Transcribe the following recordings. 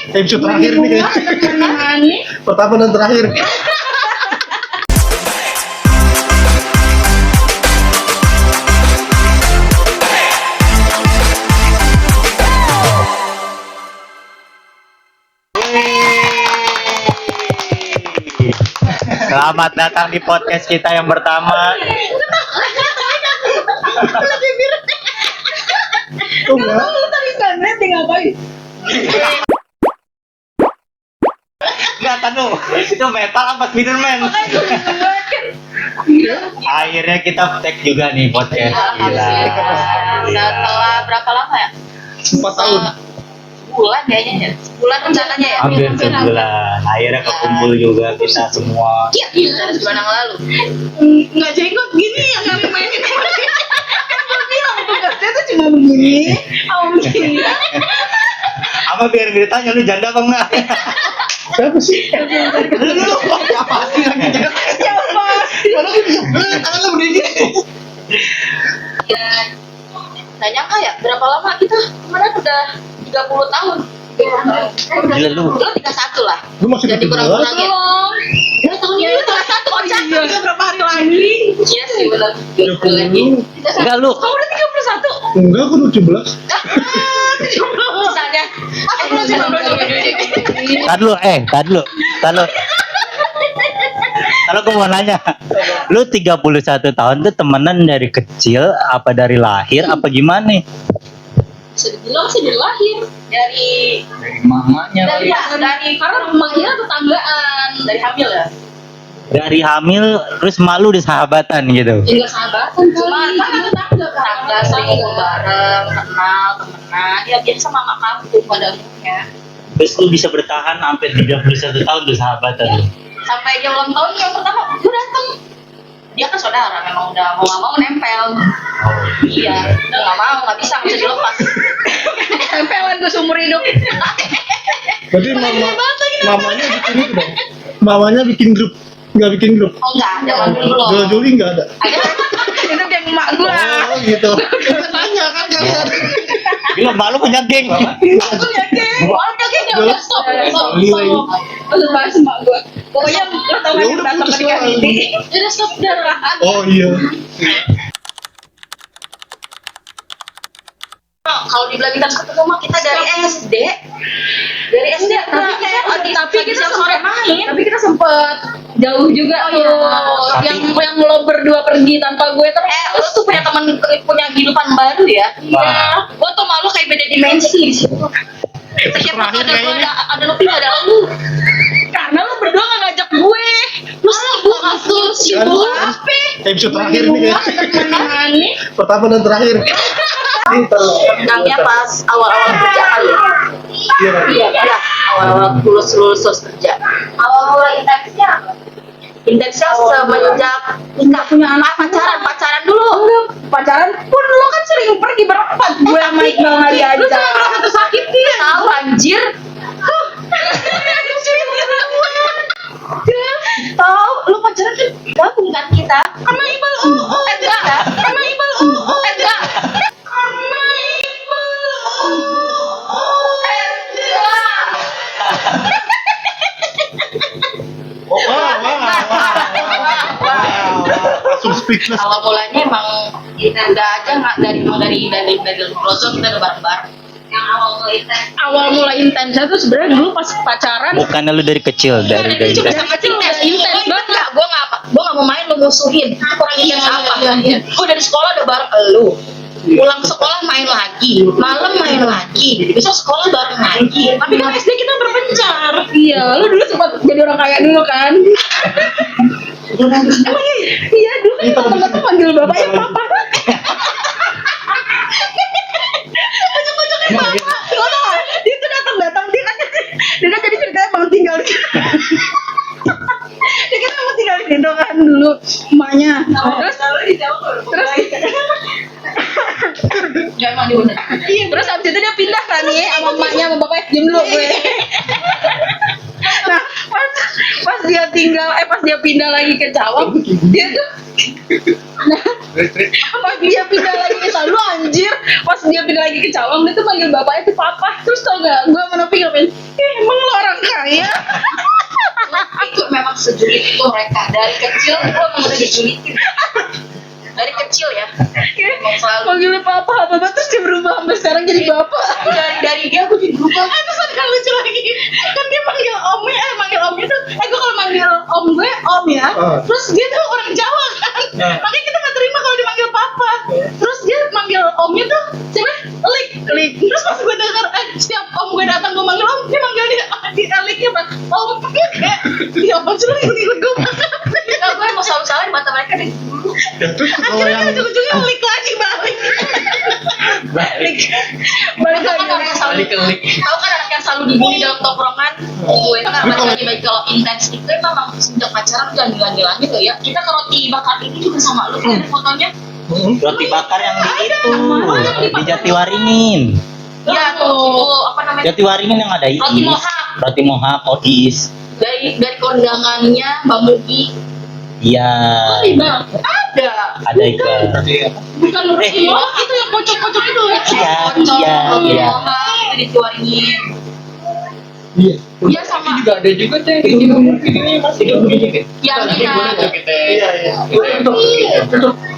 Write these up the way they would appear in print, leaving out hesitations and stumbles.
Episode terakhir nih kayaknya. Pertama dan terakhir. Selamat datang di podcast kita yang pertama. Lu tadi netting ngapain? Enggak, tahu. Itu metal apa Spiderman? Akhirnya kita tag juga nih podcast. Gila. Setelah berapa lama ya? 4 tahun. Sebulan kayaknya ya. Sebulan rencananya ya. Hampir sebulan. Akhirnya kekumpul juga kita semua. Iya, sebulan yang lalu. Nggak jenggot gini yang kami mainin. Kan gue bilang tugasnya tuh cuma begini. Begini. Apa biar ditanya lu janda apa enggak? Siapa sih? Lu apa sih lagi janda? Siapa? Mana gitu? Tangan lu berdiri. Ya, nggak nyangka ya berapa lama kita kemarin udah 30 tahun. Gila lu. Lu 31 lah. Lu masih Jadi kurang-kurangin. Ya tahun ini 31 kocak. Udah berapa hari lagi? Iya sih benar. 30 lagi. Enggak lu. Kamu udah 31? Enggak, aku 17. Sisanya. Aku belum 19. Tad lu. Kalau gue mau nanya, lu 31 tahun tuh temenan dari kecil, apa dari lahir, apa gimana nih? Bisa dibilang sih dari lahir. Dari Mamanya. dari karena rumahnya tetanggaan. Dari hamil ya? Dari hamil, terus malu di sahabatan gitu. Ya nggak sahabatan cuma kan tetangga sering ngumpul bareng, kenal, temenan. Ya biasa mama kampung pada umumnya. Terus lu bisa bertahan sampai 31 tahun tuh sahabatan. Sampai dia ulang tahun yang pertama gue dateng, dia kan saudara memang udah mau nggak mau nempel. Iya udah nggak bisa dilepas. Nempelan gue seumur hidup. Berarti mamanya bikin itu dong. Mamanya bikin grup. Enggak bikin grup. Oh enggak, zaman dulu loh. Joli enggak ada. Itu geng emak gue. Oh gitu. Tanya kan kalian. Gila, malu punya geng. Aku ya geng, warga geng ya udah stop. Udah bahas emak gue. Pokoknya nggak tahu Ya lagi udah, datang putus ke nikah lah. ini. Udah stop darah. Oh iya. Kalau dibilang kita ketemu mah kita dari SD. Dari SD tapi kita sore main. Tapi kita sempet jauh juga tuh. Yang lo berdua pergi tanpa gue terus. Lu tuh punya teman punya kehidupan baru ya. Iya. Gue tuh malu kayak beda dimensi di situ. Setiap foto ada lebih ada lu. Karena lu berdua gak ngajak gue. Lu sibuk apa? Episode terakhir nih kayaknya. Pertama dan terakhir. Tentangnya pas awal-awal kerja kali ya. Iya, awal-awal lulus kerja. Awal mulai intensnya apa? Intensnya semenjak nikah punya anak pacaran dulu. Pacaran pun lo kan sering pergi berempat. Gue sama Iqbal nggak diajak. Lu sampai merasa tersakitin. Tahu anjir. Tahu lu pacaran kan gabung kan kita. Karena Iqbal enggak. Karena Iqbal enggak. Langsung speechless. Awal mulanya emang kita nggak dari brosur kita udah bareng-bareng. Yang awal mulai intensnya tuh sebenarnya dulu pas pacaran. Bukannya lu dari kecil, dari Kecil intens banget. Gue nggak mau main, lu musuhin. Kurang intens apa? Gue dari sekolah udah bareng lu. Pulang sekolah main lagi, malam main lagi, besok sekolah bareng lagi. Tapi kan SD kita berpencar. Iya, lu dulu sempat jadi orang kaya dulu kan? Emang iya dulu kan teman-teman tuh panggil bapaknya papa. Ujung-ujungnya papa. Lo tau gak? Dia tuh datang dia kan jadi ceritanya mau tinggal di dia kan mau tinggal di situ kan dulu emaknya. Terus abis itu dia pindah kan nih sama emaknya sama bapaknya. Diam dulu gue. Nah pas dia pindah lagi ke Cawang, dia tuh pas dia pindah lagi ke sana, lu anjir, pas dia pindah lagi ke Cawang, dia tuh manggil bapaknya tuh papa. Terus tau gak, gue sama Novi ngapain? Emang lo orang kaya? Itu memang sejulit itu mereka dari kecil gue emang udah dijulitin dari kecil ya emang selalu Manggilnya papa, terus dia berubah sampai sekarang jadi bapak. dari dia gue jadi berubah. Terus ada lucu lagi, kan dia manggil omnya tuh, gue kalau manggil om gue om ya, terus dia tuh orang Jawa kan, makanya kita nggak terima kalau dipanggil papa. Terus dia manggil omnya tuh siapa? Lik. Terus pas gue denger, setiap om gue datang gue manggil om, dia manggil di Liknya bang, om. Kayak dia apa sih lo ikut gue banget. Nah, gue emang selalu salah di mata mereka dari dulu. Dan terus kalau Akhirnya yang ujung-ujungnya Lik lagi balik. Balik Kan lagi. orang yang selalu tahu kan anak yang selalu dibully dalam tongkrongan gue kan balik kalau intens itu memang sejak pacaran udah gila-gilanya tuh ya. Kita ke roti bakar ini juga sama lu kan ada fotonya. Roti bakar yang di itu Ada. di Jatiwaringin. Iya tuh itu apa namanya Jatiwaringin yang ada iis. Roti mohak. Roti mohak, oh iis. dari kondangannya Mbak Mugi. Iya. Bang, Ada itu. bukan roti mohak itu yang kocok-kocok itu. Iya, Kocok, iya, roti iya. mohak itu dikeluarin. iya. Iya sama juga ada juga teh di sini ini masih begini deh. yang Tapi kita boleh tuh kita Iya, iya.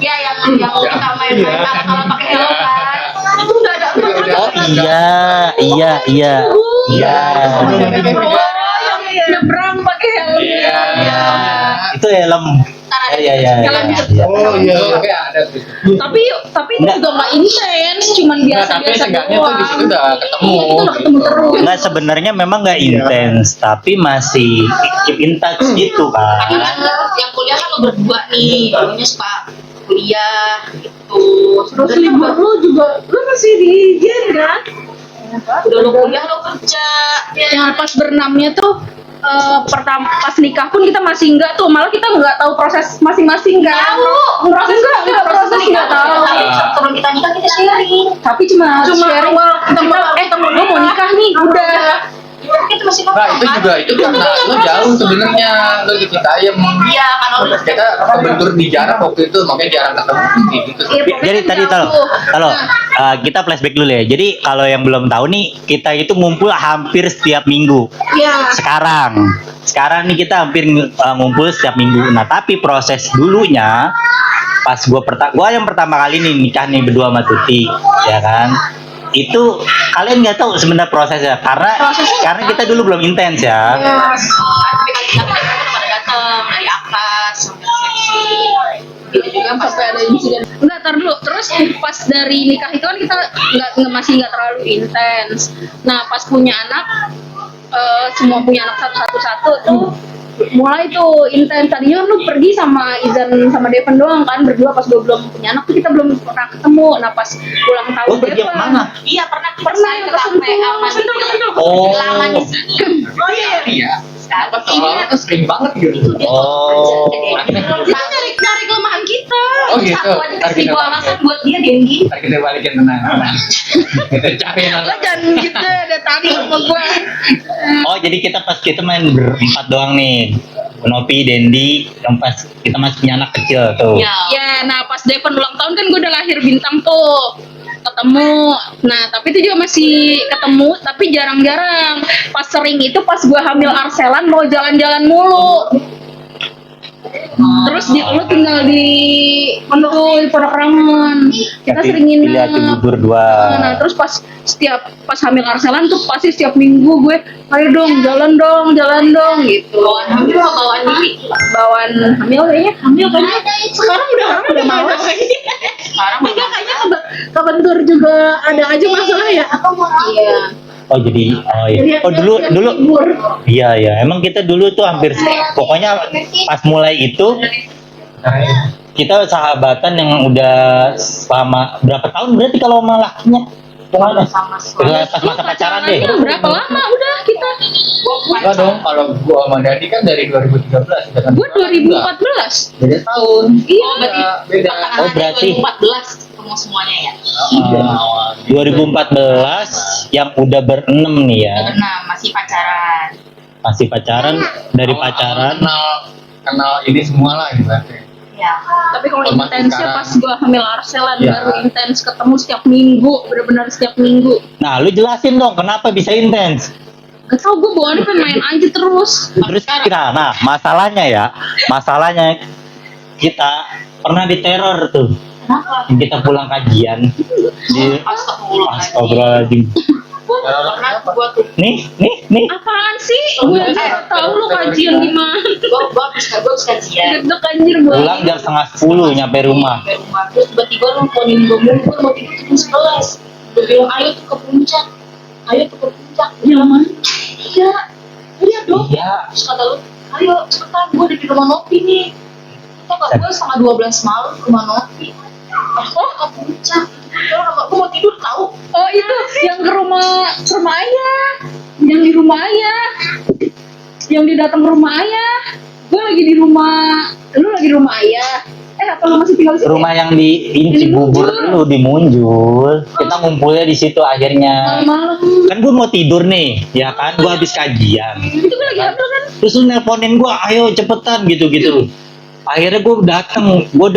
ya yang kita main-main kalau pakai helm kan itu udah ada Oh iya. Iya. Yang nyebrang pakai helm. Iya. Itu helm. Iya. Oh iya. Oke ada tuh. Tapi itu Enggak. juga nggak intens, cuman Nah, tapi biasa-biasa seenggaknya tuh di situ udah ketemu. Iya, itu udah ketemu terus. Enggak, sebenarnya memang nggak intens, tapi masih keep in touch gitu tapi kan. kan yang kuliah kan lo berdua nih dulunya suka kuliah gitu Terus libur lu juga, lu masih di Jen kan? udah lo kuliah lo kerja Yang pas berenamnya tuh pertama pas nikah pun kita masih enggak tuh, malah kita nggak tahu proses masing-masing kan. Proses enggak proses nggak tahu. tapi sebelum kita nikah kita sharing Tapi cuma sharing kita lo mau nikah nih udah. kita masih Nah itu juga itu karena lo jauh sebenarnya lo di Citayam. iya kan lo Kita kebentur di jarak waktu itu makanya jarang ketemu kayak gitu. Iya, Jadi tadi kalau kita flashback dulu ya. Jadi kalau yang belum tahu nih, kita itu ngumpul hampir setiap minggu. Iya. Sekarang nih kita hampir ngumpul setiap minggu. Nah, tapi proses dulunya pas gua yang pertama kali nih nikah nih berdua sama Tuti, ya kan? Itu kalian nggak tahu sebenarnya prosesnya karena kita dulu belum intens ya. tapi kan kita udah pada datang dari akas sampai resepsi gitu juga pas Sampai ada insiden. Enggak, tar dulu. Terus pas dari nikah itu kan kita masih nggak terlalu intens. Nah, pas punya anak, semua punya anak satu-satu tuh mulai tuh intens. Tadinya kan lu pergi sama Izan sama Devon doang kan, berdua. Pas gue belum punya anak tuh kita belum pernah ketemu. Nah, pas ulang tahun Oh, pergi Devon, kemana? iya pernah kita Pernah ke ke kafe sama Sentul. Oh. lama di sini Oh iya. Iya. sekarang Soalnya sering banget gitu. Oh. Kita cari kelemahan kita. Oh gitu. satu aja Ntar kasih kita gua alasan buat dia Dendi Ntar kita balikin tenang. Kita cari Lo jangan gitu ada tadi sama gue. Oh, jadi kita main berempat doang nih. Nopi, Dendi, yang pas kita masih punya anak kecil tuh. Ya, nah pas Devon ulang tahun kan gue udah lahir bintang tuh. Ketemu. Nah, tapi itu juga masih ketemu, tapi jarang-jarang. Pas sering itu pas gue hamil Arselan mau jalan-jalan mulu. Terus lu tinggal di Pondok Rangon. Kita sering nginep. Pilih Cibubur 2. Nah, terus pas hamil Arselan tuh pasti setiap minggu gue, ayo dong, jalan dong gitu. bawaan hamil apa bawaan diri Bawaan hamil kayaknya sekarang udah malas. sekarang Enggak, kayaknya kebentur juga ada aja masalah ya. iya Oh, jadi iya. Oh, dulu iya. Emang kita dulu tuh hampir pokoknya pas mulai itu kita sahabatan yang udah selama berapa tahun berarti kalau sama lakinya? Gimana? sama Pas masa pacaran deh. Berapa lama udah kita? Enggak dong, kalau gua sama Dadi kan dari 2013 dengan Gue 2014. beda tahun. Iya. berarti Beda. Oh, berarti 2014 ketemu semuanya ya 2014 yang udah berenam nih ya. berenam masih pacaran Masih pacaran dari pacaran. Kenal ini semua lah ibaratnya. Ya. Tapi kalau Termasuk intensnya sekarang. pas gua hamil Arselan Iya. baru intens ketemu setiap minggu, benar-benar setiap minggu. Nah, lu jelasin dong kenapa bisa intens. Gak tau, gue bawaannya pengen main aja terus. Terus kita, nah masalahnya kita pernah diteror tuh. Kenapa? Kita pulang kajian di Astagfirullahaladzim. Pernah gua tuh Nih. Apaan sih? Gue gak tau lu kajian di mana. gua habis kajian. Deg-deg anjir gue. Pulang jam 9:30 nyampe rumah. Sampai rumah terus tiba-tiba nontonin gua mungkin mau tidur tuh jam 11. Gua bilang ayo tuh ke puncak. Yang mana? Iya dong. Iya. Terus kata lu, ayo cepetan gua udah di rumah Nopi nih. Kita gak gua setengah 12 malam ke rumah Nopi. Ke puncak. Gua mau tidur tahu. Oh itu yang ke rumah ayah. Yang di rumah ayah. Yang dia datang ke rumah ayah. Gue lagi di rumah. Lu lagi di rumah ayah. Apa lu masih tinggal di sini? Rumah yang di Inci Bubur lu di Munjul. Kita ngumpulnya di situ akhirnya. Malam-malam. Kan gue mau tidur nih, ya kan? Gue habis kajian. Itu gue lagi hamil kan? Terus lu nelponin gue, ayo cepetan gitu. Akhirnya gue dateng, gue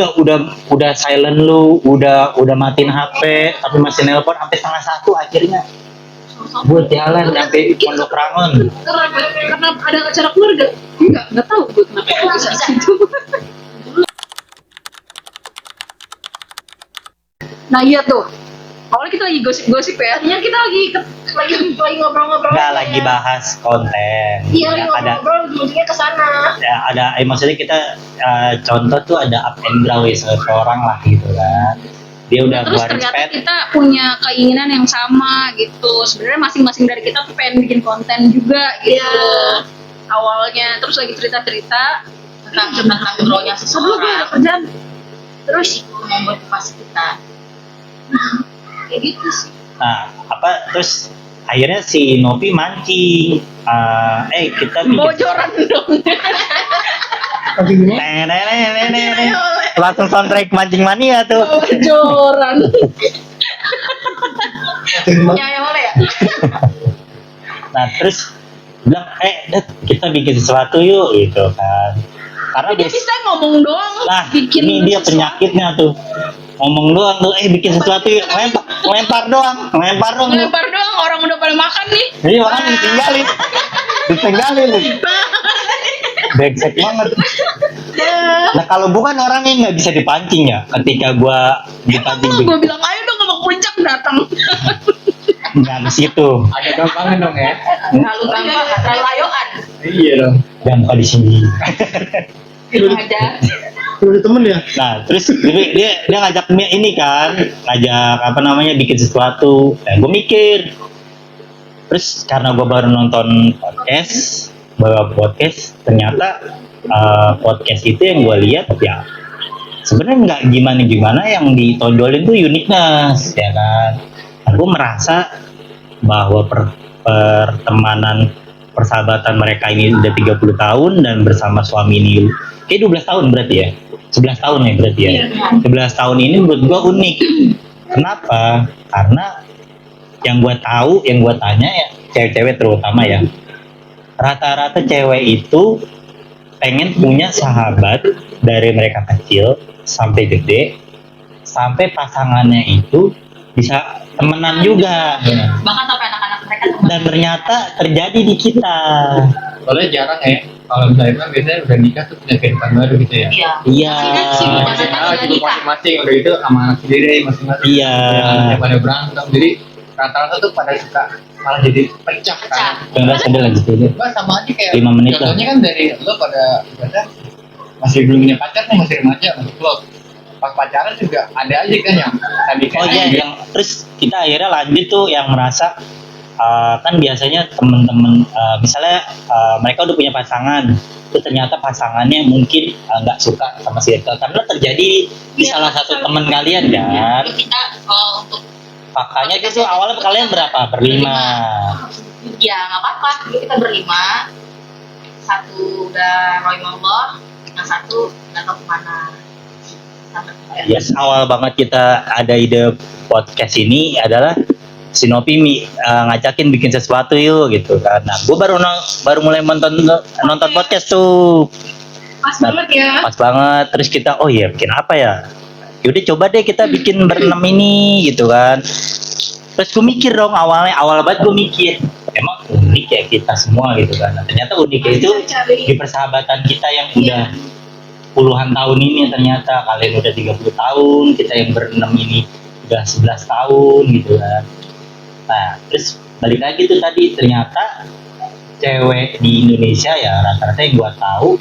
udah silent lu, udah matiin HP, tapi masih nelpon sampai 12:30 akhirnya. Gue jalan sampai Pondok Rangon. Karena ada acara keluarga. Enggak tahu gue kenapa bisa situ. Nah iya tuh. Awalnya kita lagi gosip-gosip ya. Ternyata kita lagi ngobrol-ngobrol. Nggak aja lagi ya. bahas konten. Iya, lagi ada ngobrol-ngobrol ujung-ujungnya ke sana. ya ada maksudnya kita contoh tuh ada up and down ya seseorang lah gitu kan. Dia udah Terus keluarin ternyata pet. kita punya keinginan yang sama gitu. Sebenarnya masing-masing dari kita tuh pengen bikin konten juga gitu. Iya. Awalnya terus lagi cerita-cerita. Tentang ngobrolnya Sebelum gue ada seseorang. kerjaan. Terus itu memotivasi kita. Kayak gitu sih. Nah, terus akhirnya si Novi mancing. Kita bikin Bocoran dong. Mancing gimana? langsung soundtrack mancing mania tuh. Bocoran. Mancing gimana? Ya boleh ya. Nah, terus bilang, Dad, kita bikin sesuatu yuk gitu kan. Karena Dia bisa ngomong doang. nah, bikin ini dia sesuatu. penyakitnya tuh. Ngomong doang tuh, bikin sesuatu yuk. Lempar doang. Ngelempar doang, orang udah pada makan nih. Iya, makanya ditinggalin. Brengsek banget. Nah, kalau bukan orangnya nggak bisa dipancing ya. Ketika gua dipancing Gue bilang ayo dong ke puncak datang. nggak ke situ. Agak gampangan dong ya. Terlalu gampang, terlalu ayoan. Iya dong. Dan bukan di sini. Ada. Udah temen ya? Nah, terus dia ngajak ini kan, bikin sesuatu. Nah, gue mikir. Terus karena gue baru nonton podcast, ternyata podcast itu yang gue lihat ya sebenarnya nggak gimana yang ditonjolin tuh uniqueness ya kan. Nah, gue merasa bahwa persahabatan mereka ini udah 30 tahun dan bersama suami ini kayak 12 tahun berarti ya. 11 tahun ya berarti ya. 11 tahun ini menurut gua unik. Kenapa? Karena yang gua tahu, yang gua tanya ya cewek-cewek terutama ya. Rata-rata cewek itu pengen punya sahabat dari mereka kecil sampai gede, sampai pasangannya itu bisa temenan juga. Ya. Bahkan sampai anak-anak mereka teman. Dan ternyata terjadi di kita. Soalnya jarang ya. Kalau misalnya kan biasanya udah nikah tuh punya kehidupan baru gitu ya. Iya. Iya. Hidup masing-masing udah gitu sama anak sendiri masing-masing. Iya. Yang pada berantem. Jadi rata-rata tuh pada suka malah jadi pecah kan. Enggak sadar lagi tuh. Bah sama aja kayak 5 menit lah. contohnya kan dari lo pada ibaratnya masih belum punya pacar nih, masih remaja, masih klop. Pas pacaran juga ada aja kan yang tadi kan. Oh iya, yang terus kita akhirnya lanjut tuh yang merasa kan biasanya temen-temen misalnya mereka udah punya pasangan, terus ternyata pasangannya mungkin nggak suka sama circle karena terjadi di salah satu teman kalian kan. Kita untuk Makanya itu awalnya kalian berapa? Berlima. ya nggak apa-apa. Dulu kita berlima. Satu udah rohimullah, yang satu nggak tahu kemana. Yes, awal banget kita ada ide podcast ini adalah si Nopi ngajakin bikin sesuatu yuk gitu kan. Nah, gue baru mulai nonton podcast tuh. Pas banget ya. Pas banget. Terus kita oh iya bikin apa ya? Yaudah coba deh kita bikin berenam ini gitu kan. Terus gue mikir dong awal banget gue mikir emang unik ya kita semua gitu kan. Nah, ternyata uniknya itu di persahabatan kita yang udah puluhan tahun ini ternyata kalian udah 30 tahun, kita yang berenam ini udah 11 tahun gitu kan. Nah, terus balik lagi tuh tadi ternyata cewek di Indonesia ya rata-rata yang gua tahu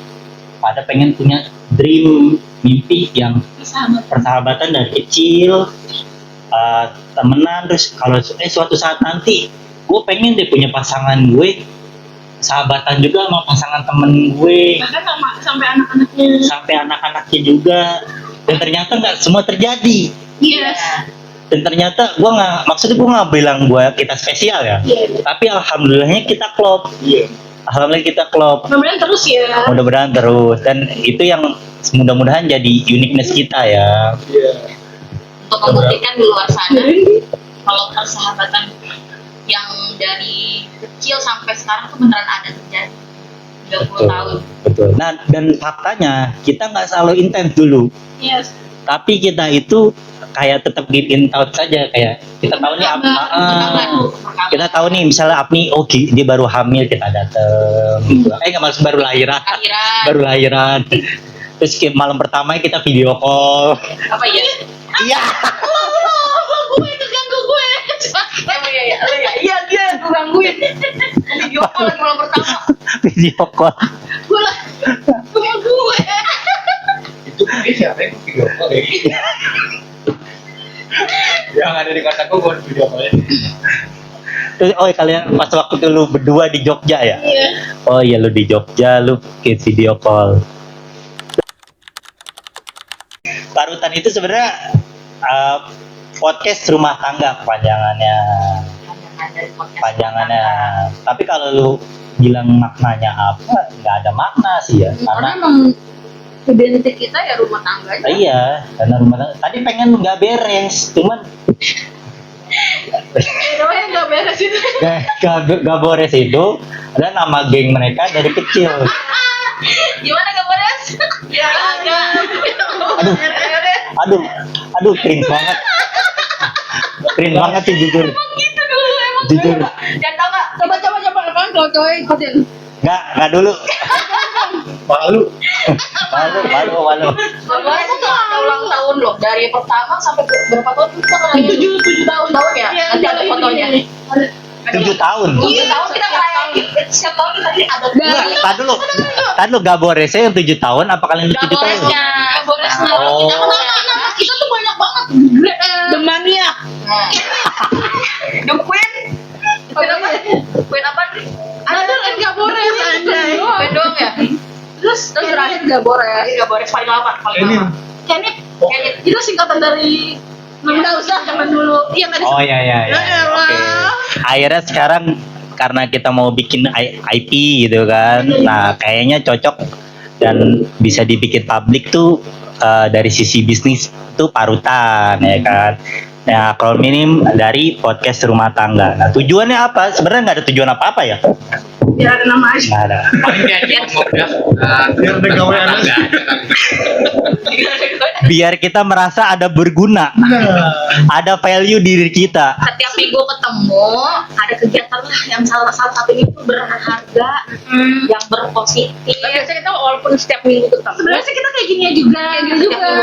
pada pengen punya dream mimpi yang persahabatan dari kecil, temenan terus kalau suatu saat nanti gue pengen deh punya pasangan gue sahabatan juga sama pasangan temen gue Bahkan sampai anak-anaknya. sampai anak-anaknya juga dan ternyata nggak semua terjadi Yes. dan ternyata gue maksudnya gue nggak bilang kita spesial ya tapi alhamdulillahnya kita klop alhamdulillah kita klop Mudah-mudahan terus ya. mudah-mudahan terus dan itu yang mudah-mudahan jadi uniqueness kita ya. Untuk membuktikan di luar sana kalau persahabatan yang dari kecil sampai sekarang tuh beneran ada terjadi 30 tahun. Betul. Nah dan faktanya kita nggak selalu intens dulu, Yes. tapi kita itu kayak tetap keep in touch saja kayak kita tahu nih kita tahu nih misalnya Apni dia baru hamil kita dateng gitu. Nggak maksud baru lahiran terus malam pertama kita video call Apa ya? iya Gue itu ganggu gue. Iya dia gue gangguin. Video call lagi malam pertama. video call Gue lah. Gue. Itu dia siapa yang video call ya? Yang ada di kotakku gue video call. terus kalian pas waktu itu lu berdua di Jogja ya Iya. oh iya lu di Jogja lu bikin video call. Parutan itu sebenarnya podcast rumah tangga kepanjangannya. Tapi kalau lu bilang maknanya apa, nggak ada makna sih ya. Karena Karena emang identik kita ya rumah tangga aja. iya, karena rumah tangga. Tadi pengen nggak beres, cuman Namanya nggak beres itu. nggak beres itu. Ada nama geng mereka dari kecil. Gimana gak beres? Ya ada. Aduh, cringe banget. Cringe banget sih jujur. Gitu dulu emang. Jujur. Dan tau gak? Coba kan kalau cowok ikutin. Nggak dulu. Malu. Malu. Kemarin tuh ada ulang tahun loh. Dari pertama sampai berapa tahun kita ngerayain? 7 tahun ya? Iya, Nanti ada fotonya. 7 tahun. 7 tahun kita ngerayain. Setiap tahun kita ada. Tadi lu gak boresnya yang 7 tahun apa kalian 7 tahun? Boresnya. Oh. Nama kita tuh banyak banget. The Mania. The Queen. Queen apa? Queen apa nih? Ada tuh kan nggak beres anjay. Queen doang ya? Terus terakhir gak bores. Gak bores paling lama. Ini Kenit. Itu singkatan dari nggak usah zaman dulu. Iya nggak Oh iya. Oke. Akhirnya sekarang karena kita mau bikin IP gitu kan. Nah, kayaknya cocok dan bisa dibikin publik tuh dari sisi bisnis tuh parutan ya kan. Nah, kalau minim dari podcast rumah tangga. Nah, tujuannya apa? Sebenarnya nggak ada tujuan apa-apa ya. Biar ada nama aja. Nggak ada. Paling kayak dia ngobrol. biar ada gawean aja. Biar kita merasa ada berguna, Nah, ada value diri kita. Setiap minggu ketemu ada kegiatan lah yang salah satu itu berharga, yang berpositif. Biasanya kita walaupun setiap minggu ketemu. Sebenarnya sih kita kayak gini juga.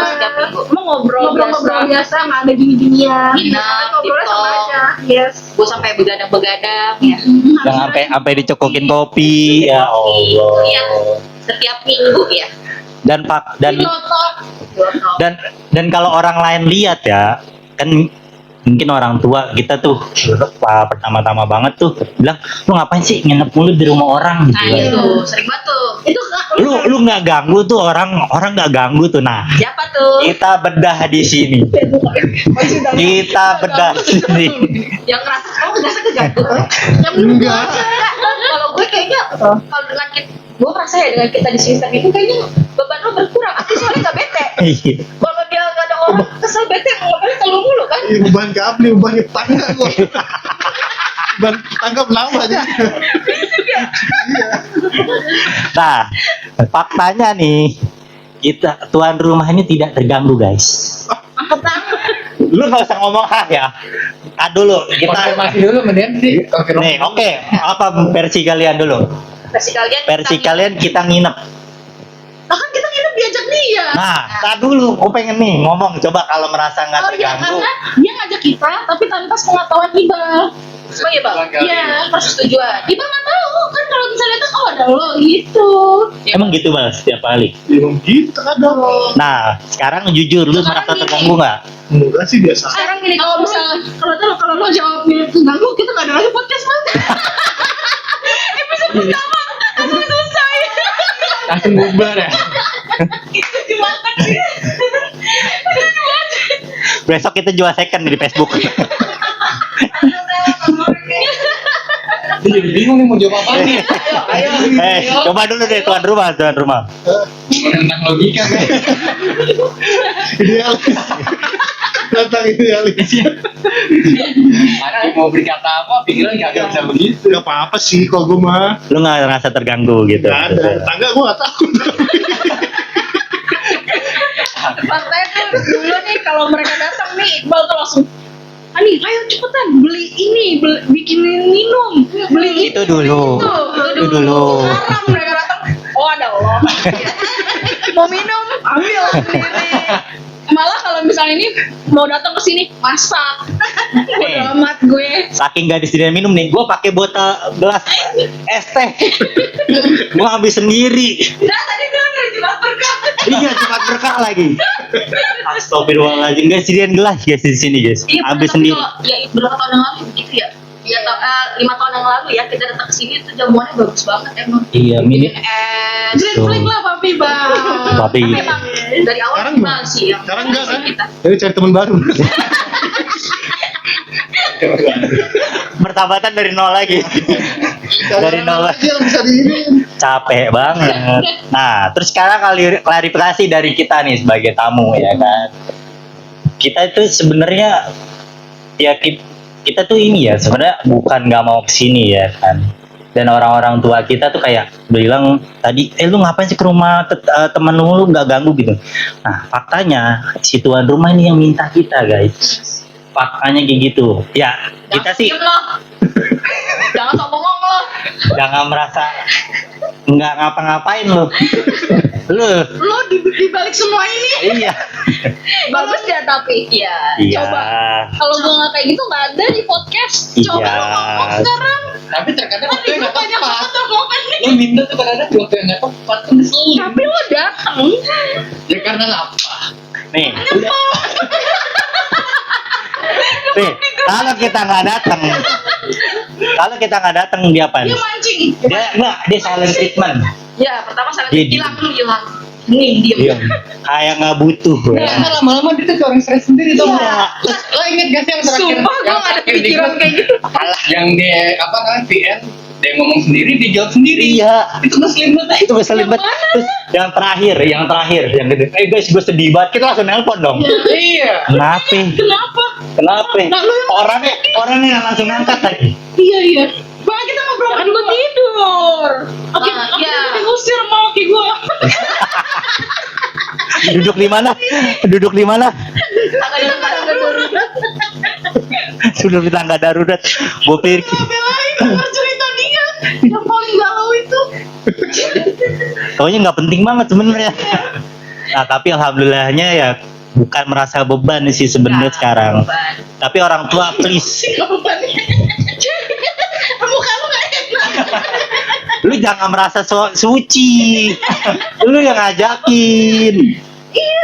Setiap minggu. Mau ngobrol Biasa nggak ada gini-ginian. Minat, Ngobrolnya sama TikTok. aja. Yes. Gue sampai begadang-begadang ya. Yang sampai dicokokin kopi, ya Allah. Iya. Setiap minggu ya. Dan Notok. dan kalau orang lain lihat ya, kan mungkin orang tua kita tuh pertama-tama banget tuh bilang lu ngapain sih nginep mulu di rumah orang Nah gitu. itu sering banget tuh. Itu Lu nggak ganggu tuh orang nggak ganggu tuh. Nah, siapa tuh? kita bedah di sini. Kita bedah di sini. Yang ngerasa kamu ngerasa keganggu. Yang enggak. Kalau gue kayaknya kalau dengan kita, gue merasa ya dengan kita di sistem itu kayaknya beban lo berkurang. Aku soalnya nggak bete. Iya. Kalau dia nggak ada orang kesel bete ngobrolnya kalau mulu kan. Beban ke Apni, beban ke tangga gua. dan tangkap nama aja. Nah, faktanya nih, kita tuan rumah ini tidak terganggu guys. Lu nggak usah ngomong ya. Dulu kita Konfirmasi dulu mending sih. nih, oke, apa versi kalian dulu? Versi kalian kita nginep. Nah kan kita nginep diajak dia. Nah, dulu, gue pengen nih ngomong, coba kalau merasa nggak Oh iya, terganggu. karena dia ngajak kita tapi tanpa sepengetahuan Iqbal. Oh iya bang. Iya, persetujuan. Iqbal nggak tahu kan kalau misalnya datang oh ada lo gitu. Emang gitu Bal setiap kali. Belum gitu kadang. Nah, sekarang jujur, lu Sekarang merasa gini. terganggu nggak? Enggak sih biasa. Sekarang gini kalau misalnya kalau lo jawabnya terganggu kita nggak ada lagi podcast mas. Episode pertama langsung selesai. Langsung bubar ya. Dimakan sih. Besok kita jual second di Facebook. Dia jadi bingung nih mau jawab apa nih. Coba dulu deh tuan rumah. Tentang logika kan. Idealis. Datang idealis. Mana mau berkata apa, pikiran gak bisa begitu. Gak apa-apa sih kalau gue mah. Lu nggak ngerasa terganggu gitu? Gak ada. Tangga gue gak takut. Faktanya tuh dulu nih kalau mereka datang nih Iqbal tuh langsung Ani, ayo cepetan beli ini, bikinin minum, beli Itu dulu. Itu dulu. Sekarang mereka datang, oh ada Allah. Mau minum, ambil sendiri. Malah kalau misalnya ini mau datang ke sini masak, udah amat gue. Saking gak disediain minum nih, gue pakai botol gelas es teh. Gue ambil sendiri. Nah tadi bilang dari Jumat berkah. Iya, cepat berkah lagi. Astagfirullahaladzim, guys, sediain gelas guys di sini guys. Ambil sendiri. Ya berapa tahun yang lalu begitu ya? Ya 5 tahun yang lalu ya kita datang ke sini tuh jamuannya bagus banget emang. Iya, mini. Es. Green flag lah papi bang. Papi. Memang dari awal Sekarang kita gimana? sih yang Sekarang enggak kan? kita. Jadi cari teman baru. Pertabatan dari nol lagi. Dari nol lagi. Yang bisa diinin. Capek banget. Nah, terus sekarang klarifikasi dari kita nih sebagai tamu ya kan. Kita itu sebenarnya ya kita tuh ini ya sebenarnya bukan nggak mau kesini ya kan. Dan orang-orang tua kita tuh kayak bilang tadi, lu ngapain sih ke rumah temen lu nggak ganggu gitu. Nah, faktanya si tuan rumah ini yang minta kita guys. Faktanya kayak gitu. Ya, kita sih Diem loh. Jangan sok ngomong loh. jangan merasa nggak ngapa-ngapain lu. Lo di balik semua ini Iya. bagus ya tapi Iya. Iya. Coba. kalau gue nggak kayak gitu nggak ada di podcast. Coba Iya. lo ngomong sekarang. Tapi terkadang waktu yang gak Banyak tepat. banget omongannya. Lo minta tuh terkadang di waktu yang gak tepat tuh ngeselin. Tapi lo datang. Ya karena apa? Nih. Nih, kalau kita nggak datang dia apa? Dia mancing. Dia silent treatment. Ya pertama saya Iya, hilang dulu hilang. Diem. Iya. Kayak nggak butuh. Ya. Karena lama-lama dia tuh orang stres sendiri tau Iya. gak? Terus lo inget gak sih yang terakhir? Sumpah gue yang nggak ada terakhir di pikiran grup? kayak gitu. Yang dia apa namanya VN dia ngomong sendiri dia jawab sendiri. Iya. Itu ngeselin banget. Itu ngeselin banget. Terus yang terakhir, yang gede. Guys, gue sedih banget. Kita langsung nelpon dong. Iya. Kenapa? Kenapa? Kenapa? Nah, lu yang- Orangnya yang langsung ngangkat lagi. Iya. Bang kita ngobrol kan gue tidur. Oke, Ah, iya. diusir sama laki gue. Duduk di mana? Duduk di mana? Duduk di tangga darurat. Gue pikir Belain denger cerita dia yang paling galau itu. taunya nggak penting banget sebenarnya. Nah, tapi alhamdulillahnya ya bukan merasa beban sih sebenarnya sekarang. Tapi orang tua please, Muka lu gak enak. lu jangan merasa suci. Lu yang ngajakin.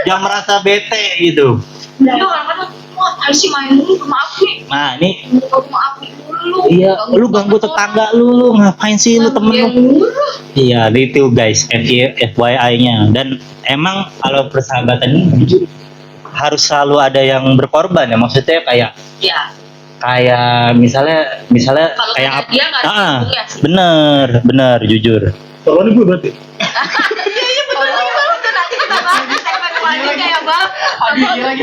Jangan merasa bete gitu. Dia orang-orang wah harus sih main dulu maaf nih. Nah, ini Maaf nih dulu. iya, lu ganggu tetangga lu ngapain sih lu temen lu? Iya, itu guys, FYI-nya. Dan emang kalau persahabatan ini jujur harus selalu ada yang berkorban ya. Maksudnya kayak Ya. misalnya Kalau kayak nggak ada dia, nggak ada untungnya sih. bener jujur. Kalau ini gue berarti. Iya betul itu nanti kita bahas di segmen selanjutnya ya bang.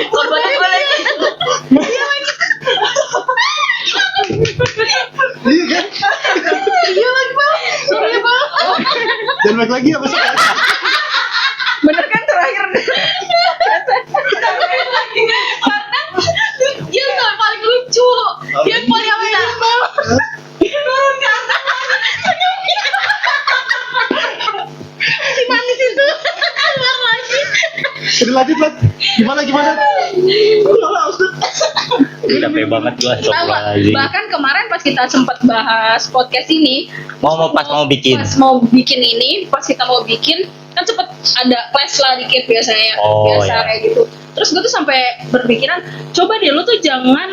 Korbannya gue lagi. balik lagi apa sih? Bener kan terakhir? Dia yang paling lucu, dia yang paling apa? Turun ke atas. Si manis itu keluar lagi. Jadi lanjut lah. Gimana? Capek banget gua, Tahu, astagfirullahaladzim. bahkan kemarin pas kita sempat bahas podcast ini, Mau bikin. pas mau bikin ini, pas kita mau bikin kan cepet ada clash lah dikit biasanya, Oh, biasa ya. kayak gitu. Terus gue tuh sampai berpikiran, coba deh lu tuh jangan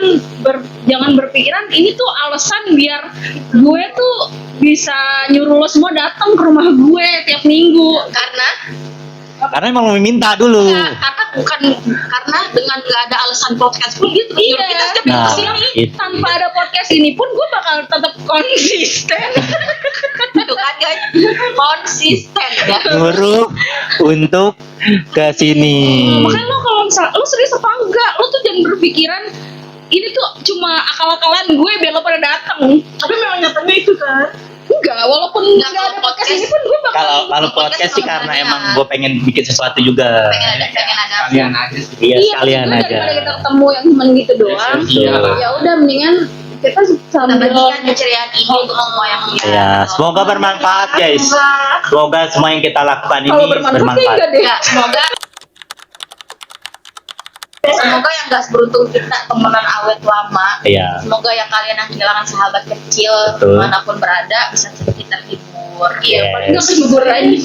berpikiran ini tuh alasan biar gue tuh bisa nyuruh lo semua datang ke rumah gue tiap minggu. Karena emang mau minta dulu. Karena bukan karena dengan nggak ada alasan podcast pun dia terus nyuruh kita setiap minggu Nah, kesini. itu. Tanpa ada podcast ini pun gue bakal tetap konsisten. Itu kan guys, konsisten ya. Nyuruh untuk ke sini. Makanya lo kalau misalnya lo serius apa enggak, lo tuh jangan berpikiran ini tuh cuma akal-akalan gue biar lo pada datang. Tapi memang nyatanya itu kan enggak, walaupun Enggak, enggak ada kalau podcast podcast- ini pun gue bakal Kalau podcast sih karena emang gue pengen bikin sesuatu juga. Pengen ada. Kalian aja sih. Iya, iya, sekalian maksud gue aja. daripada kita ketemu yang cuma gitu doang. Iya lah. Ya udah mendingan kita Kita sambil bagikan keceriaan ini untuk semua yang punya. Ya, semoga bermanfaat guys. Semoga semua yang kita lakukan ini kalau bermanfaat sih enggak bermanfaat. deh. Ya, semoga yang gak seberuntung kita temenan awet lama. Iya. Semoga yang kalian yang kehilangan sahabat kecil Betul. dimanapun berada bisa sedikit terhibur. Yes. Paling enggak terhibur aja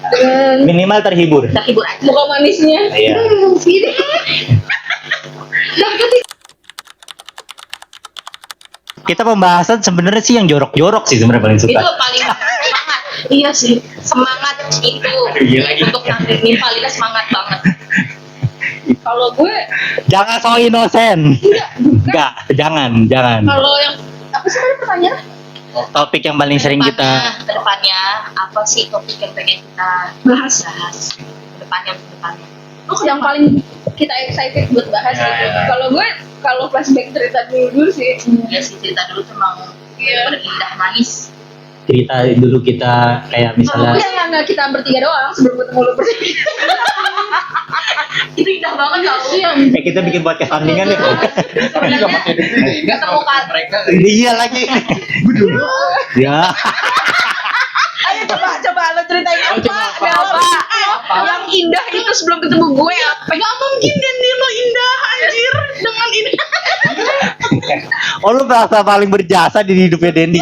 dengan Minimal terhibur. Terhibur aja. muka manisnya. Iya. Gini. Kita pembahasan sebenarnya sih yang jorok-jorok sih sebenarnya paling Itu suka. paling semangat. Iya sih, semangat itu Gila, gila. untuk nanti nimpalin semangat banget. Kalau gue Jangan so inosen. Enggak, jangan. kalau yang apa sih tadi pertanyaan? Topik yang paling sering kita Kedepannya apa sih topik yang pengen kita Bahas. Kedepannya. Yang paling kita excited buat bahas Ya, gitu. ya. Kalau gue kalau flashback cerita dulu sih. Ya sih cerita dulu tuh emang bener-bener indah manis. cerita dulu kita kayak misalnya Enggak kita bertiga doang sebelum ketemu lu bertiga. Itu indah banget tau. kita bikin podcast tandingan ya. Tapi juga masih ada sih. Enggak Ketemu kan. mereka. Iya lagi. Ya. Ayo coba lo ceritain apa? Ada apa? Yang indah itu sebelum ketemu gue apa? Gak mungkin Dendi lo indah anjir dengan ini. Oh lu merasa paling berjasa di hidupnya Dendi.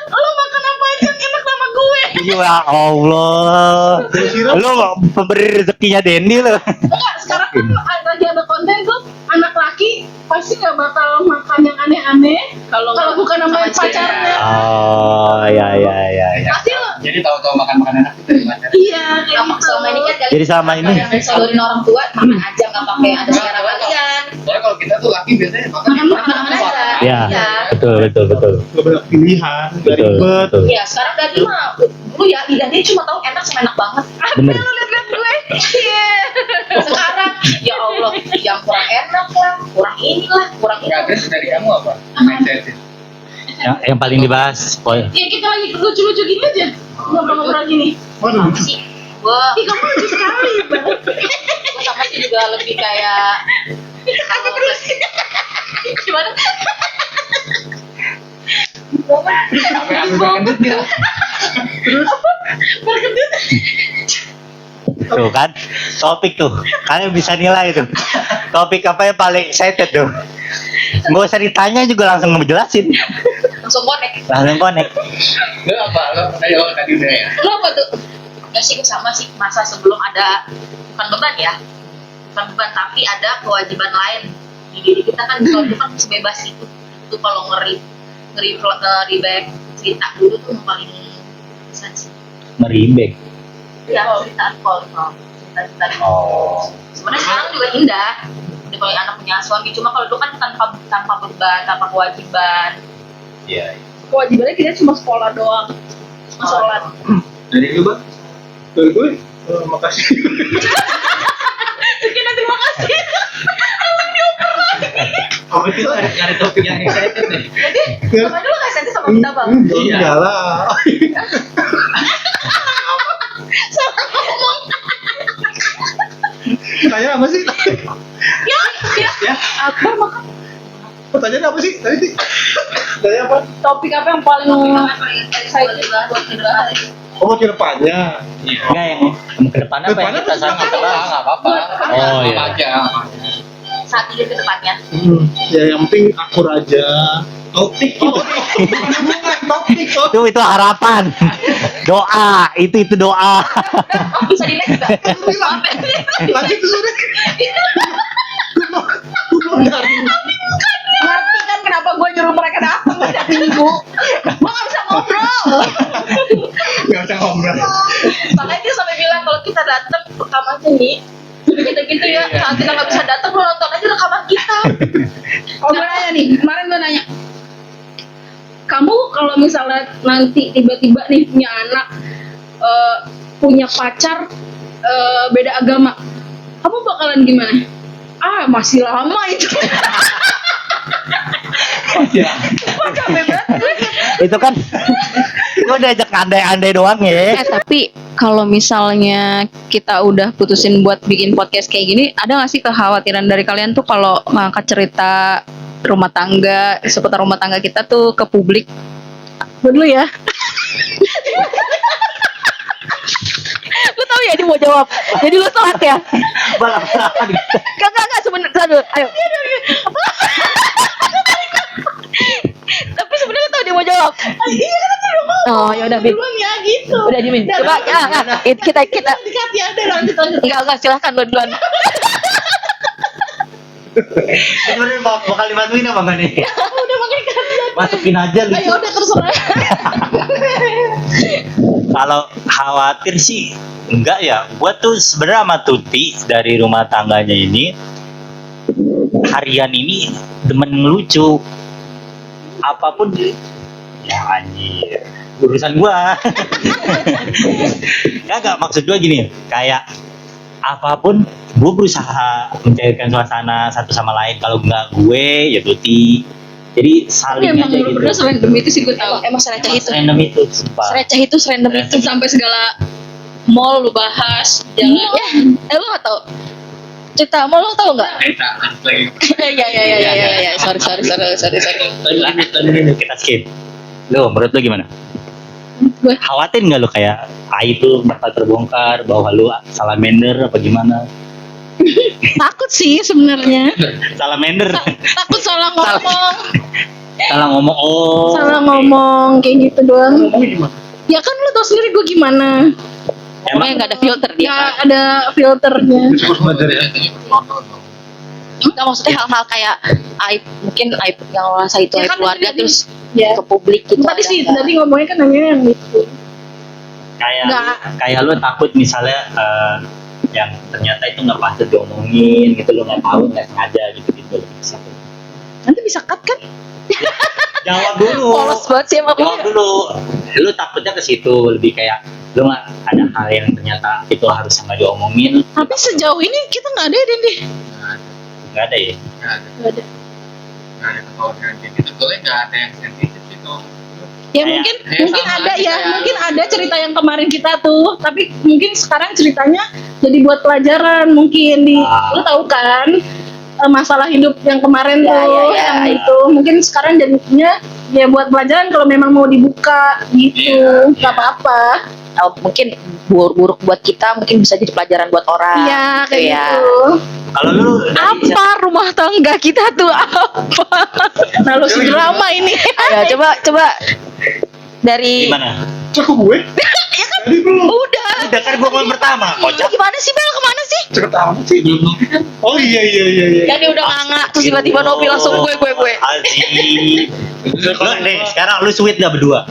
Lo makan apa aja yang enak sama gue. Ya Allah. Lu pemberi rezekinya Dendi lu. Enggak, sekarang kan lagi ada konten tuh anak laki pasti nggak bakal makan yang aneh-aneh kalau bukan sama pacarnya. Oh ya. Pasti lo Jadi tahu-tahu makan enak itu dari mana? iya kayak Sama gitu. selama ini kan kalian Jadi selama ini yang disodorin orang tua makan aja nggak pakai ada selera kalian. Soalnya kalau kita tuh laki biasanya makan Makan aja. ya Iya. betul. Gak banyak pilihan, gak Betul, ribet. betul. Iya, sekarang Dani mah lu ya lidahnya cuma tahu enak sama enak banget. Bener. Lihat gue. Iya. Sekarang ya Allah, yang kurang enak lah, kurang inilah, kurang itu. Enggak, terus dari kamu apa? Mindset. Yang paling dibahas poin. Ya kita lagi lucu-lucu gini aja. Ngobrol-ngobrol gini. Mana lucu? Sih, gua Ih kamu lucu sekali, Bang. gua sama sih juga lebih kayak gimana? Apa yang berkendut dia? Tuh kan topik tuh kalian bisa nilai tuh topik apa yang paling excited tuh nggak usah ditanya juga langsung ngejelasin Langsung connect. langsung connect. Lu apa? Lu ayo tadi udah ya. Lo apa tuh? Ya sih gua sama sih masa sebelum ada bukan beban ya, bukan beban tapi ada kewajiban lain di diri kita kan kalau itu kan sebebas itu kalau nge-reback cerita dulu tuh yang paling bisa sih. Meribek. Ya cerita cerita Oh. sebenarnya sekarang juga indah udah kalau anak punya suami cuma kalau dulu kan tanpa beban tanpa kewajiban. Iya. Kewajibannya kita cuma sekolah doang. Cuma sholat. Dari lu, Bang? Dari gue, makasih. Kita terima kasih. Oh, itu ada topik yang excited nih. Sama dulu nggak sensi sama Double. Enggak lah. Tanya apa sih? Ya. Akbar makan. Pertanyaan apa sih? Tadi sih. Tanya apa? Topik apa yang paling excited buat kita? Oh, ke depannya. Enggak yang ke depannya apa yang kita sangat Nggak apa-apa. Oh, iya. Apa aja. Saat ini ke depannya. Ya yang penting akur aja. Topik itu. Itu harapan. Doa, itu doa. Oh, bisa di next nggak? Lanjut tuh sudah. Ngerti kan kenapa gue nyuruh mereka datang setiap minggu? Gue gak bisa ngobrol. Nggak usah ngobrol. Makanya dia sampai bilang kalau kita datang rekam aja nih. Gitu-gitu ya. Saat kita nggak bisa datang, lo nonton aja rekaman kita. Oh, gue nanya nih, kemarin gue nanya, kamu kalau misalnya nanti tiba-tiba nih punya anak, punya pacar, beda agama, kamu bakalan gimana? Ah, masih lama itu. Capek banget. Itu kan lu diajak andai-andai doang ya. Tapi kalau misalnya kita udah putusin buat bikin podcast kayak gini, ada nggak sih kekhawatiran dari kalian tuh kalau ngangkat cerita rumah tangga, seputar rumah tangga kita tuh ke publik? Dulu ya. Lu tahu ya dia mau jawab. Jadi lu telat ya. Balap-balapan gitu. Enggak sebenarnya. Ayo. Tapi sebenarnya tahu dia mau jawab. Iya kan aku udah mau. Oh, ya udah Bin. Ya gitu. Udah Jimin. Coba kita Dikati ada lanjut. enggak silakan lu duluan. Sebenarnya bakal dimasukin apa enggak nih? Udah makin kasihan. Masukin aja Ayo lucu. udah terserah. Kalau khawatir sih enggak ya. Gua tuh sebenarnya sama Tuti dari rumah tangganya ini harian ini demen ngelucu. Apapun ya anjir. Urusan gua. Enggak maksud gua gini, kayak apapun gue berusaha mencairkan suasana satu sama lain. Kalau nggak gue ya Tuti. Jadi saling Emang aja lu gitu. berdua serandom itu sih gue tahu. Emang seracah itu. Random itu sumpah. Serandom itu sampai segala mall lu bahas jalan. Lu nggak tahu? Cerita mall lu tahu nggak? Kita lagi. Ya. Sorry. Tadi kita skip. Lo menurut lo gimana? Gue Khawatir nggak lo kayak itu bakal terbongkar bahwa lo salamander apa gimana? takut sih sebenarnya. Salamander. Takut salah ngomong. Salah ngomong. Oh. Salah ngomong kayak gitu doang. Ya kan lu tau sendiri gue gimana. Emang Nggak ada filter dia. Nggak ada filternya. Nggak maksudnya hal-hal kayak aib, mungkin aib yang lo rasa itu Ya aib kan, keluarga tadi- terus Ya. ke publik gitu. Tadi ada sih nggak? tadi ngomongnya kan nanya yang itu. kayak lo takut misalnya yang ternyata itu nggak patut diomongin gitu, lo nggak tahu nggak sengaja gitu lebih ke situ. Nanti bisa cut kan? Jawab dulu. Polos banget sih emang Jawab dulu. Lu takutnya ke situ, lebih kayak lu nggak ada hal yang ternyata itu harus nggak diomongin. Tapi sejauh ini kita nggak ada deh. Nggak ada ya. Nggak ada. Nggak ada kekhawatiran kayak gitu. Soalnya nggak ada yang sensitif gitu. Ya Kayak- mungkin sama ada aja ya, kayak- mungkin ada cerita yang kemarin kita tuh, tapi mungkin sekarang ceritanya jadi buat pelajaran mungkin di, lu tahu kan masalah hidup yang kemarin Ya, tuh, ya. yang itu mungkin sekarang jadinya ya buat pelajaran kalau memang mau dibuka gitu, nggak apa-apa. Oh, mungkin buruk buat kita, mungkin bisa jadi pelajaran buat orang. Iya kayak ya. gitu. Kalau lu Apa rumah tangga kita tuh apa? Nah lu si drama ini. Ayo coba dari gimana? Cukup gue? Tadi belum. Udah. Udah kan gua ngomong pertama, kocak. gimana sih Bel, kemana sih? Cepet amat sih. Oh iya. Jadi udah nganga terus tiba-tiba Novi langsung gue. Aji. Lu nih, sekarang lu sweet gak berdua?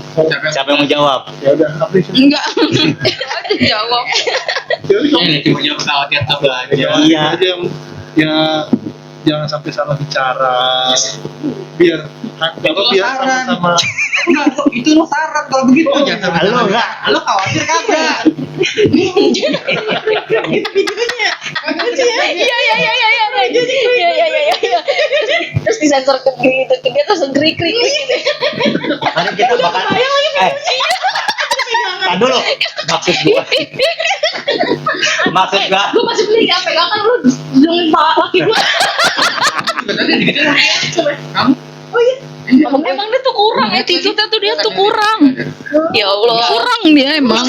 Siapa yang mau jawab? Ya udah, appreciate. Enggak. Jawab. Ya udah, Ya, cuma jawab kekhawatiran apa aja. Iya. aja yang ya jangan sampai salah bicara. Biar saran. sama-sama. Udah, itu lo saran kalau begitu. Jangan sampai Lo enggak. Lo khawatir kagak? Videonya. Lucu ya? Iya. Terus di disensor ke gitu dia terus krik gitu. Mari kita makan. Tahan dulu. Maksud gua Gue masih beli ya, pegangan lu jangan bawa laki gue. Sebenarnya digituin kamu. Emang dia tuh kurang attitude-nya tuh dia tuh kurang. Ya Allah. Kurang dia emang.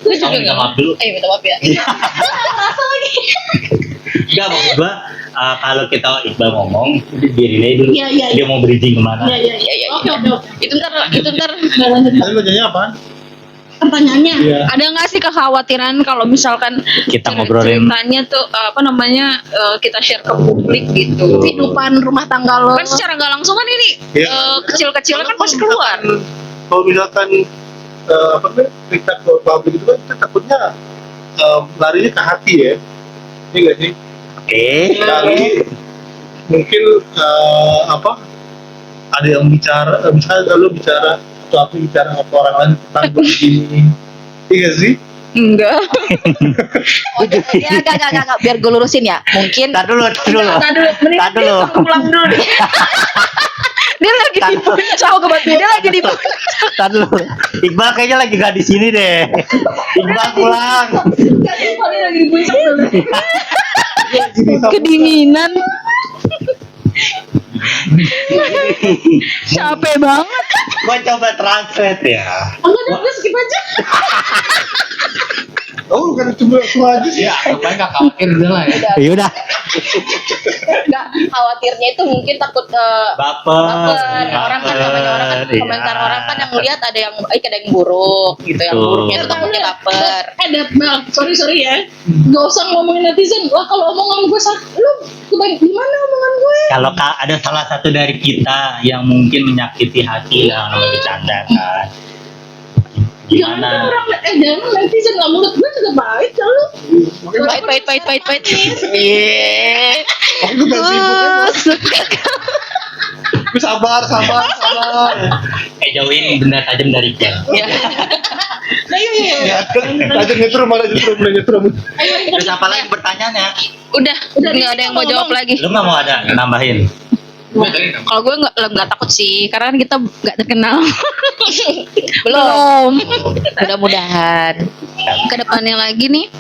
Gue juga Kamu minta maaf dulu. minta maaf ya. Enggak, maksud gua kalau kita Iqbal ngomong, biarin aja dulu. Iya, iya, Dia mau bridging kemana? Iya. Oke. Itu ntar Tadi lo nanya apaan? Pertanyaannya, Iya. ada nggak sih kekhawatiran kalau misalkan Kita ngobrolin ceritanya tuh kita share ke publik gitu, kehidupan rumah tangga lo? kan secara nggak langsung kan ini Iya. kecil-kecilnya kan pasti keluar. Kalau misalkan apa namanya cerita ke publik itu kan kita takutnya larinya ke hati ya. Ini nggak sih? oke. Kali mungkin ada yang bicara, misalnya lo bicara atau aku bicara sama orang lain tentang begini, iya nggak sih? Enggak. Ya enggak biar gue lurusin ya. Mungkin Tar dulu. Tar dulu. Pulang dulu deh. Dia lagi Tar tipu. dulu. Cowok kebat dia lagi tipu. Tar dulu. Iqbal kayaknya lagi gak di sini deh. Iqbal pulang. Dia lagi dibujuk dulu. kedinginan. Capek banget. Gua coba translate ya. Enggak, udah skip aja. Oh, bukan cuma aja sih. Ya, ngapain nggak khawatir udah lah ya. Ya udah. Enggak, khawatirnya itu mungkin takut Baper. orang kan namanya orang kan Iya. komentar orang kan yang lihat ada yang baik ada yang buruk gitu, yang Betul. buruknya itu takutnya baper. Bang, sorry ya. Gak usah ngomongin netizen. Wah, kalau omongan gue salah, lu kebanyakan gimana omongan gue? Kalau ada salah satu dari kita yang mungkin menyakiti hati yang namanya bercanda kan. Jangan Gimana? orang jangan netizen lah, mulut gue juga baik kan lu. Pahit. Iya. Makanya gue gak sibuk kan. Gue sabar. Jauhin benda tajam dari jam. Ya. Nah, iya. Aja nyetrum. Terus apa lagi pertanyaannya? Udah nggak ada yang mau jawab lagi. Lu nggak mau ada nambahin? Kalau gue nggak takut sih, karena kan kita nggak terkenal. Belum. Mudah-mudahan. Kedepannya lagi nih,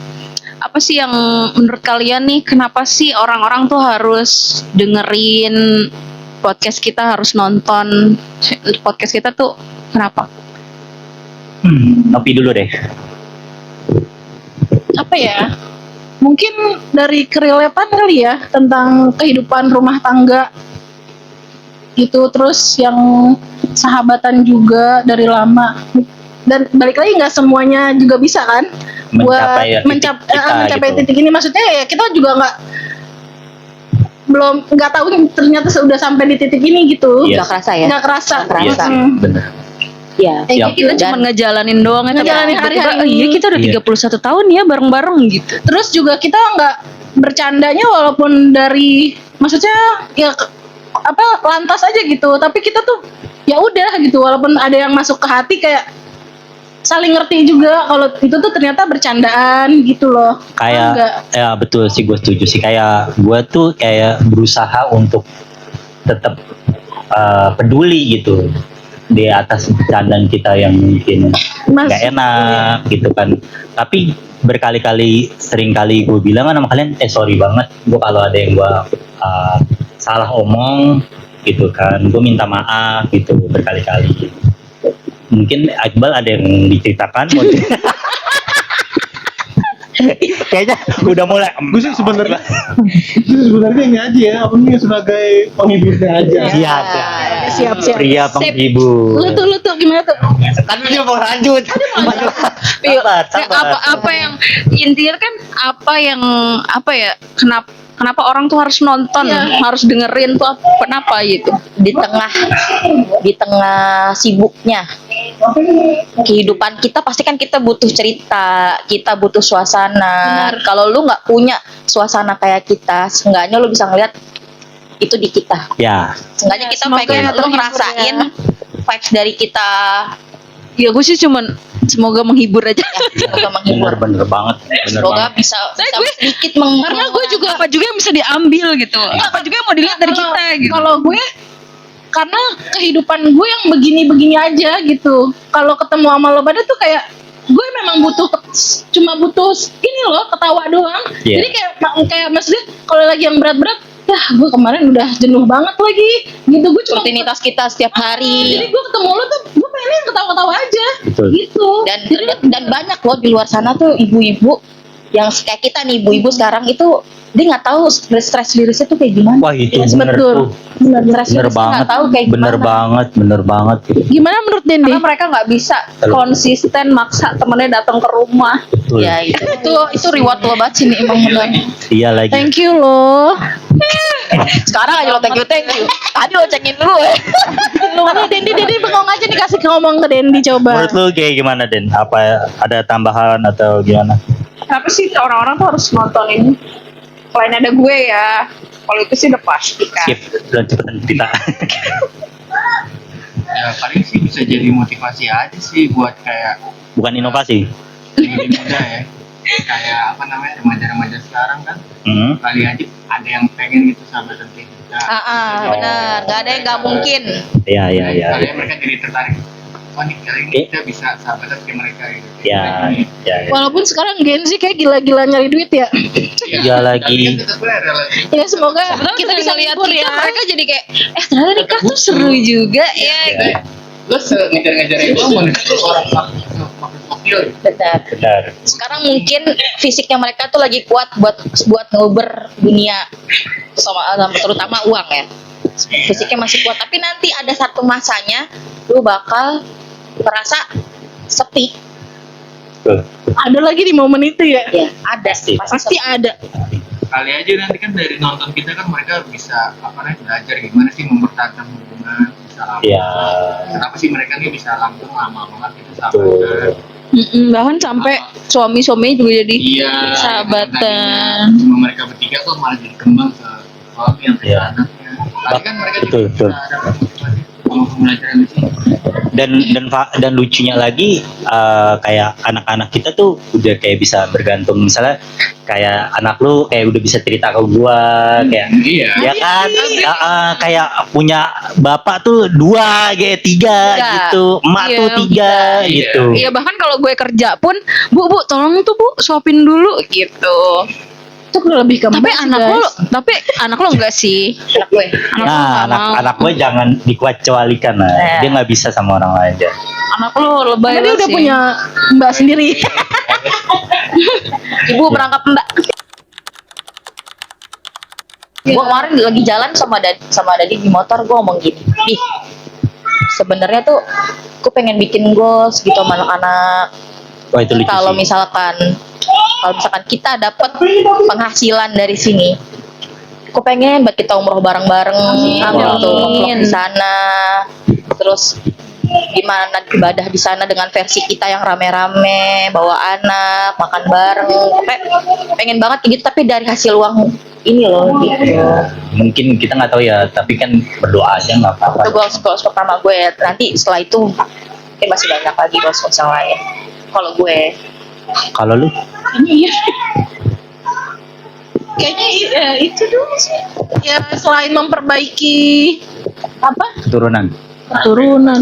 apa sih yang menurut kalian nih? Kenapa sih orang-orang tuh harus dengerin podcast kita, harus nonton podcast kita tuh? Kenapa? Ngopi dulu deh. Apa ya? Mungkin dari kereletan kali ya tentang kehidupan rumah tangga gitu, terus yang sahabatan juga dari lama, dan balik lagi nggak semuanya juga bisa kan mencapai gitu. titik ini. Maksudnya ya kita juga nggak tahu ternyata sudah sampai di titik ini gitu. Iya. Nggak kerasa ya? Nggak kerasa. Iya sih, bener. Iya. Siap. Kita cuma ngejalanin doang ya. Ngejalanin hari-hari. Iya, kita udah Iya. 31 tahun ya bareng-bareng gitu. Terus juga kita nggak bercandanya walaupun dari, maksudnya ya lantas aja gitu, tapi kita tuh ya udah gitu, walaupun ada yang masuk ke hati kayak saling ngerti juga kalau itu tuh ternyata bercandaan gitu loh. Kayak Enggak. ya betul sih, gue setuju sih. Kayak gue tuh kayak berusaha untuk tetap peduli gitu di atas bercandaan kita yang mungkin nggak enak gitu kan. Tapi berkali-kali, sering kali gue bilang kan sama kalian, sorry banget gue kalau ada yang gue salah omong gitu kan, gue minta maaf gitu berkali-kali. Mungkin Iqbal ada yang diceritakan. Kayaknya udah mulai. Gue sih sebenarnya ini aja ya, apa namanya, sebagai penghiburnya aja. Iya, Siap. pria penghibur. Lu tuh gimana tuh? Kan dia mau lanjut. Sabar. Apa yang intinya kan kenapa orang tuh harus nonton, harus dengerin tuh kenapa gitu? Di tengah sibuknya kehidupan kita, pasti kan kita butuh cerita, kita butuh suasana. Kalau lu nggak punya suasana kayak kita, seenggaknya lu bisa ngeliat itu di kita. Ya, Seenggaknya kita semoga pengen lu terhibur ngerasain vibes dari kita Ya gue sih cuman semoga menghibur aja. Semoga menghibur. Bener banget, bener Semoga banget. bisa sedikit Karena gue juga apa juga yang bisa diambil gitu. Apa juga yang mau dilihat dari kita gitu. Kalau gue karena kehidupan gue yang begini-begini aja gitu. Kalau ketemu sama lo pada tuh kayak gue memang cuma butuh ini loh ketawa doang. Iya. Jadi kayak maksudnya kalau lagi yang berat-berat, gue kemarin udah jenuh banget lagi. Gitu gue cuma rutinitas kita setiap hari. jadi gue ketemu lo tuh gue pengen ketawa-ketawa aja. Betul. Gitu. Dan banyak loh di luar sana tuh ibu-ibu yang kayak kita nih, ibu-ibu sekarang itu dia nggak tahu stress virusnya tuh kayak gimana. Wah itu Yes, bener betul. tuh. Bener. Stress Bener virusnya banget. nggak tahu kayak Bener gimana. banget. Gimana menurut Dendi? Karena mereka nggak bisa Betul. konsisten maksa temennya datang ke rumah. Betul. Ya itu reward lo banget sih nih emang bener. Iya lagi. Thank you loh. Sekarang aja lo thank you. Tadi lo cengin dulu ya. Mana Dendi bengong aja dikasih ngomong ke Dendi coba. Menurut lu kayak gimana Den? Apa ada tambahan atau gimana? Kenapa sih orang-orang tuh harus nonton ini? Selain ada gue ya, kalau itu sih udah pasti kan. Skip dan cepetan kita. Ya paling sih bisa jadi motivasi aja sih buat kayak Bukan inovasi. lebih muda ya. Kayak apa namanya remaja-remaja sekarang kan Hmm. kali aja ada yang pengen gitu sahabatan kayak kita. Benar, nggak ada yang nggak mungkin. Iya. Kalian mereka jadi tertarik. Oh nih kali ini Oke. kita bisa sahabatan kayak mereka gitu. Ya. Walaupun sekarang Gen Z kayak gila-gila nyari duit ya. Iya lagi. Tapi kan tetap relatif. Ya semoga Sebenarnya kita bisa lihat libur ya. mereka jadi kayak ternyata nikah tuh seru juga ya. Ya, Lo ngejar-ngejar itu manusia tuh orang makhluk Benar. benar. Sekarang mungkin fisiknya mereka tuh lagi kuat buat nguber dunia terutama uang ya. Fisiknya masih kuat, tapi nanti ada satu masanya lu bakal merasa sepi. Tuh. Ada lagi di momen itu ya. Ya, ada. Pasti. Pasti ada. kali aja nanti kan dari nonton kita kan mereka bisa apa namanya belajar gimana sih mempertahankan hubungan bisa lama. Iya. Kenapa sih mereka nih bisa langgeng lama banget gitu Tuh. sahabatan? Bahkan sampai suami-suaminya juga jadi Iya. sahabatan. tadinya Cuma mereka bertiga kok malah jadi kembang ke suami yang ke Iya. anaknya. Tadi kan mereka juga Betul, betul. bisa dapat motivasi kalau pembelajaran di sini. Dan lucunya lagi kayak anak-anak kita tuh udah kayak bisa bergantung, misalnya kayak anak lu kayak udah bisa cerita ke gua kayak Iya. ya kan. Kayak punya bapak tuh 2 kayak 3 gitu, emak Iya, tuh 3 iya. gitu. Iya, bahkan kalau gue kerja pun, Bu, tolong tuh Bu, suapin dulu gitu. Itu lebih ke Tapi match, anak guys. lo, tapi anak lo enggak sih? Anak gue. Nah, anak gue jangan dikecualikan lah. Dia nggak bisa sama orang lain aja. Anak lo lebay Karena dia banget udah sih. punya mbak sendiri. Ibu merangkap mbak. Gue kemarin lagi jalan sama Dadi di motor, gue ngomong gini, ih sebenarnya tuh gue pengen bikin goals gitu sama anak-anak. Wah itu lucu Kalau sih. misalkan kita dapat penghasilan dari sini, aku pengen buat kita umroh bareng-bareng, Amin. gitu, ngevlog di sana, terus gimana ibadah di sana dengan versi kita yang rame-rame, bawa anak, makan bareng, pokoknya pengen banget kayak gitu, tapi dari hasil uang ini loh, gitu. Mungkin kita nggak tahu ya, tapi kan berdoa aja nggak apa-apa. Itu goals pertama gue. Nanti setelah itu mungkin masih banyak lagi goals yang lain. Kalau gue, Kalau lu? Kayaknya itu dulu sih. Ya selain memperbaiki apa Keturunan. keturunan.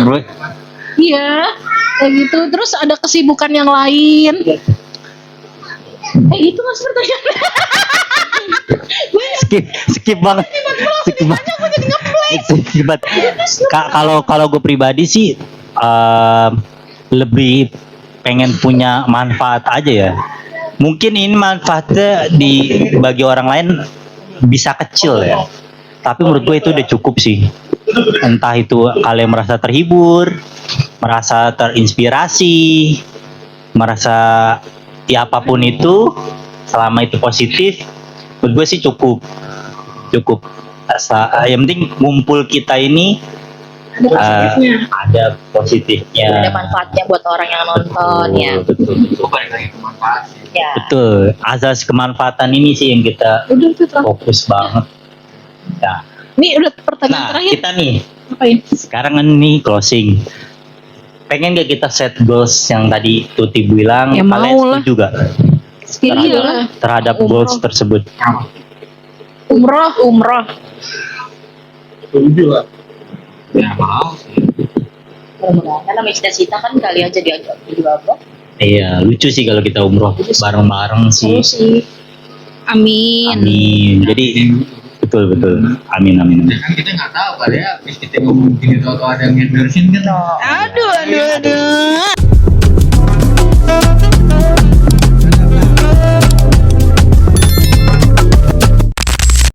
Menurut Iya, kayak gitu. Terus ada kesibukan yang lain. Itu nggak sih pertanyaan? skip banget. Skip banget. Skip banget. Kalau gue pribadi sih lebih pengen punya manfaat aja ya. Mungkin ini manfaatnya bagi orang lain bisa kecil ya. Tapi menurut gue itu udah cukup sih. Entah itu kalian merasa terhibur, merasa terinspirasi, merasa ya apapun itu, selama itu positif, menurut gue sih cukup. Yang penting ngumpul kita ini ada positifnya. ada manfaatnya buat orang yang nonton ya. Betul. Gue balik lagi ke manfaat sih. Ya. Betul. Azas kemanfaatan ini sih yang kita fokus banget. Ya. Ini udah pertanyaan Nah, terakhir. kita nih Ngapain? sekarang kan nih closing. Pengen gak kita set goals yang tadi Tuti bilang? Ya, Kalian mau lah. setuju gak Iya lah. terhadap Umroh. goals tersebut? Umroh. Setuju lah. Ya mau sih. Mudah-mudahan namanya cita-cita kan kali aja diajak juga apa? Iya, lucu sih kalau kita umroh bareng-bareng sih. Terus sih. Amin. Amin. Jadi betul. Amin. Ya kan kita nggak tahu kali ya, habis kita ngomong gini atau ada yang endorsein kan. Aduh.